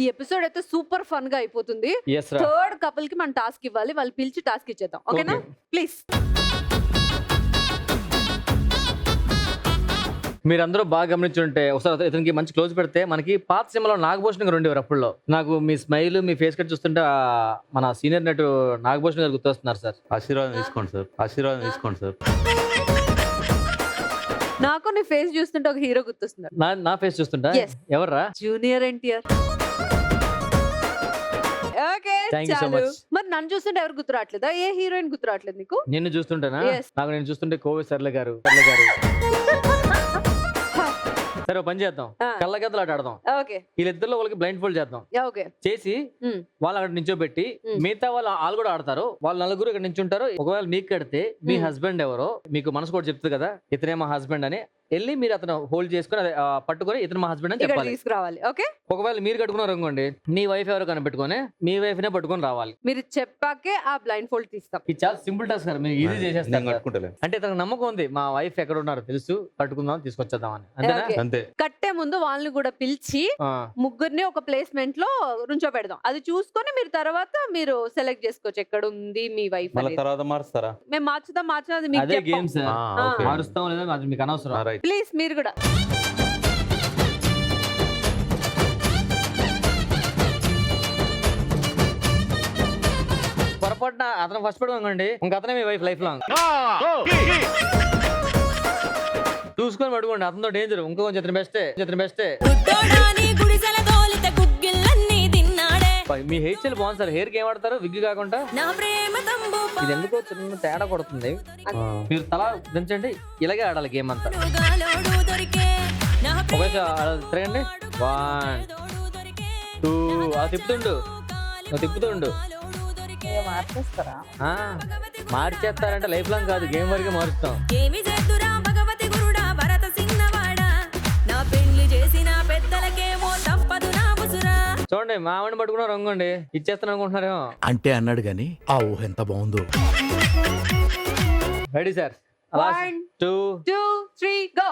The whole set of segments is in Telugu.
ఈ ఎపిసోడ్ అయితే సూపర్ ఫన్ గా అయిపోతుంది. థర్డ్ కపుల్ కి మనం టాస్క్ ఇవ్వాలి, వాళ్ళు పిలిచి టాస్క్ ఇచ్చేద్దాం. ఓకేనా? ప్లీజ్. మీరందరూ బాగా గమనించుంటే ఒకసారి ఇతనికి మంచి క్లోజ్ పెడితే మనకి పాత సినిమాలో నాగభూషణ్ గారు ఉండేవారు. అప్పుడులో నాకు మీ స్మైల్ మీ ఫేస్ కట్ చూస్తుంటే మన సీనియర్ నటు నాగభూషణ్ గారు గుర్తొస్తున్నారు సార్. ఆశీర్వాదం తీసుకోండి సార్, ఆశీర్వాదం తీసుకోండి సార్. నాకు నీ ఫేస్ చూస్తుంటే ఒక హీరో గుర్తొస్తున్నారు. నా ఫేస్ చూస్తుంటా? ఎవర్రా? జూనియర్ ఎన్టీఆర్. మరి నన్ను చూస్తుంటే ఎవరు గుర్తు రావట్లేదా? ఏ హీరోయిన్ గుర్తు రావట్లేదు నీకు? నిన్ను చూస్తుంటేనా? నాకు నేను చూస్తుంటే కోవి సర్లే గారు. సరే పని చేద్దాం, కళ్ళగద్దలు ఆట ఆడదాం. వీళ్ళిద్దరిలో వాళ్ళకి బ్లైండ్ ఫోల్డ్ చేద్దాం. చేసి వాళ్ళు అక్కడ నించోబెట్టి మిగతా వాళ్ళు కూడా ఆడతారు. వాళ్ళు నలుగురు ఇక్కడ నించుంటారు. ఒకవేళ మీకు కడితే మీ హస్బెండ్ ఎవరో మీకు మనసు కూడా చెప్తుంది కదా, ఇతనే మా హస్బెండ్ అని. వెళ్ళి మీరు అతను హోల్డ్ చేసుకుని అదే పట్టుకొని ఇతను మా హస్బెండ్ అని చెప్పాలి. తీసుకురావాలి. ఓకే. ఒకవేళ మీరు కట్టుకున్నారు అనుకోండి, మీ వైఫ్ ఎవరో కనిపెట్టుకొని మీ వైఫ్ నే పట్టుకొని రావాలి. మీరు చెప్పాకే ఆ బ్లైండ్ ఫోల్డ్ తీస్తాం. ఇది చాలా సింపుల్ టాస్క్ సార్, మీరు ఈజీ చేసేస్తారు. అంటే తనకు నమ్మకం ఉంది, మా వైఫ్ ఎక్కడ ఉన్నారో తెలుసు, పట్టుకుందాం తీసుకొచ్చేద్దాం అని. అంతే. కట్టే ముందు వాళ్ళని కూడా పిలిచి ముగ్గురిని ఒక ప్లేస్మెంట్ లో రుంచో పెడదాం. అది చూసుకొని మీరు తర్వాత మీరు సెలెక్ట్ చేసుకోవచ్చు ఎక్కడ ఉంది మీ వైఫ్. తర్వాత మారుస్తారా? మేము మార్చుదాం అదే గేమ్ సార్. మారుస్తాం లేదా అది మీకు అనవసరం. ప్లీజ్ మీరు కూడా. పొరపాటున అతను ఫస్ట్ పడుకోండి, ఇంక అతనే మీ వైఫ్ లైఫ్ లాంగ్. చూసుకొని పడుకోండి, అతనితో డేంజర్. ఇంకో కొంచెం ఇతని బెస్టే. మీ హెయిర్ స్టైల్ బాగుంది సార్. హెయిర్ కి ఏం వాడతారు? విగ్ కాకుండా. ఇది ఎందుకో చిన్న తేడా కొడుతుంది. మీరు తల దించండి, ఇలాగే ఆడాలి గేమ్ అంతా. తిరగండి. 1 2 తిప్పుతుండు. మార్చేస్తారంటే లైఫ్ లాంగ్ కాదు, గేమ్ వరకే మారుస్తాం. చూడండి, మామిడి పట్టుకున్నారు రంగండి, ఇచ్చేస్తాను అనుకుంటున్నారేమో అంటే అన్నాడు గాని ఆ ఊహ ఎంత బాగుందో. Ready sir? 1 2 3 గో.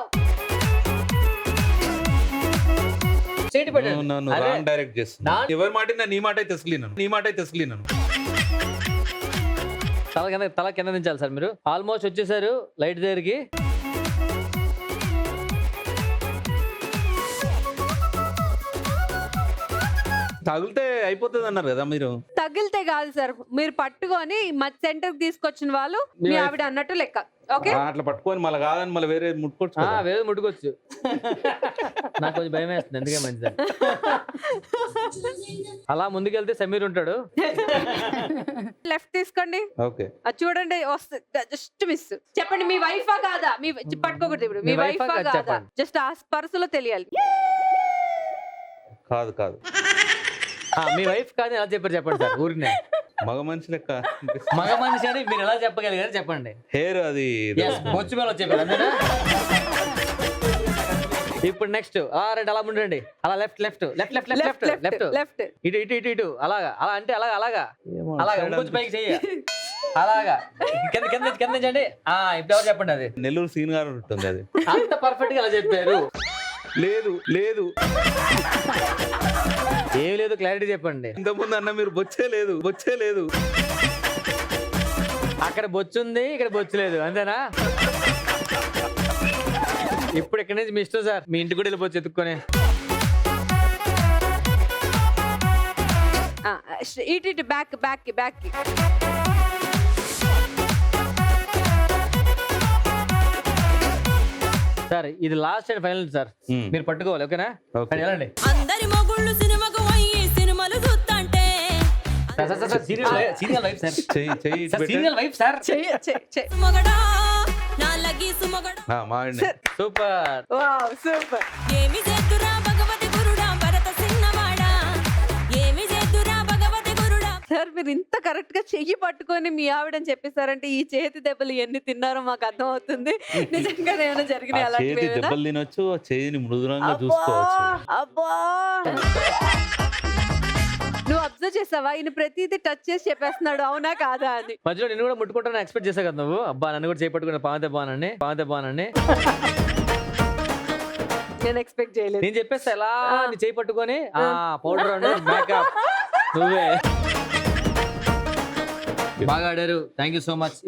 డైరెక్ట్ చేస్తున్నా. ఎవరి మాట నీ మాట తెసుకులేను. తల కింద దించాలి సార్. మీరు ఆల్మోస్ట్ వచ్చేసారు లైట్ దగ్గరికి. తగిలితే అయిపోతుంది అన్నారు కదా మీరు. తగిలితే కాదు సార్, మీరు పట్టుకొని సెంటర్ కి తీసుకొచ్చిన వాళ్ళు మీ ఆవిడ అన్నట్టు లెక్క. ఓకే. అట్లా పట్టుకొని మళ్ళీ కాదని మళ్ళీ వేరే ముట్టుకోవచ్చు. నాకు కొంచెం భయం వేస్తుంది, ఎందుకే మంచిది. అలా ముందుకెళ్తే సమీర్ ఉంటాడు. లెఫ్ట్ తీసుకోండి. ఓకే. అది చూడండి, జస్ట్ మిస్. చెప్పండి, మీ వైఫా కాదా? మీ పట్టుకోకూడదు ఇప్పుడు. మీ వైఫా కాదా? జస్ట్ ఆ స్పర్శలో తెలియాలి. కాదు. మీ వైఫ్ కాదు ఎలా చెప్పారు చెప్పండి సార్. ఊరినే మగ మనిషి లెక్క. మగ మనిషి అని మీరు ఎలా చెప్పగలిగారు చెప్పండి. హెయిర్ అది బొచ్చు మీద చెప్పారు అంతేనా? ఇప్పుడు నెక్స్ట్ రైట్, అలా ఉండండి. అలా లెఫ్ట్ ఇటు అలాగా. అలా అంటే అలాగా కొంచెం పైకి చెయ్యి. అలాగా కింద నుంచండి. ఇప్పుడు ఎవరు చెప్పండి. అది నెల్లూరు సీన్ గారు ఉంటుంది. అది అంత పర్ఫెక్ట్ గా అలా చెప్పారు. లేదు ఏం లేదు, క్లారిటీ చెప్పండి. ఇంతకుముందు అన్న మీరు బొచ్చే లేదు. అక్కడ బొచ్చుంది, ఇక్కడ బొచ్చు లేదు, అంతేనా? ఇప్పుడు ఇక్కడ నుంచి మీ ఇష్టం సార్, మీ ఇంటికి కూడా వెళ్ళిపోవచ్చు ఎత్తుక్కొని. ఇటు బ్యాక్. సార్ ఇది లాస్ట్ అండ్ ఫైనల్ సార్, మీరు పట్టుకోవాలి. ఓకేనా? వెళ్ళండి. Serial wife sir. Super. Sir మీరు ఇంత కరెక్ట్ గా చెయ్యి పట్టుకొని మీ ఆవిడని చెప్పేసారంటే ఈ చేతి దెబ్బలు ఎన్ని తిన్నారో మాకు అర్థం అవుతుంది. నిజంగా ఏమైనా జరిగినాయి అలాంటివి? దెబ్బలు తినొచ్చు, చేతిని మృదులంగా చూసుకోవచ్చు. అబ్బా, నువ్వు అబ్జర్వ్ చేసావా? ఈయన ప్రతిదీ టచ్ చేసి చెప్పేస్తున్నాడు, అవునా కాదా అని. మధ్యలో నిన్ను కూడా ముట్టుకుంటాను ఎక్స్పెక్ట్ చేసా కదా నువ్వు. అబ్బా నన్ను కూడా చేపట్టుకుని పాతే బానండి. నేను ఎక్స్పెక్ట్ చేయలేదు. నేను చెప్పేస్తా ఎలా నీ చేయి పట్టుకొని పౌడర్ మేకప్ నువ్వే బాగా ఆడారు. Thank you so much.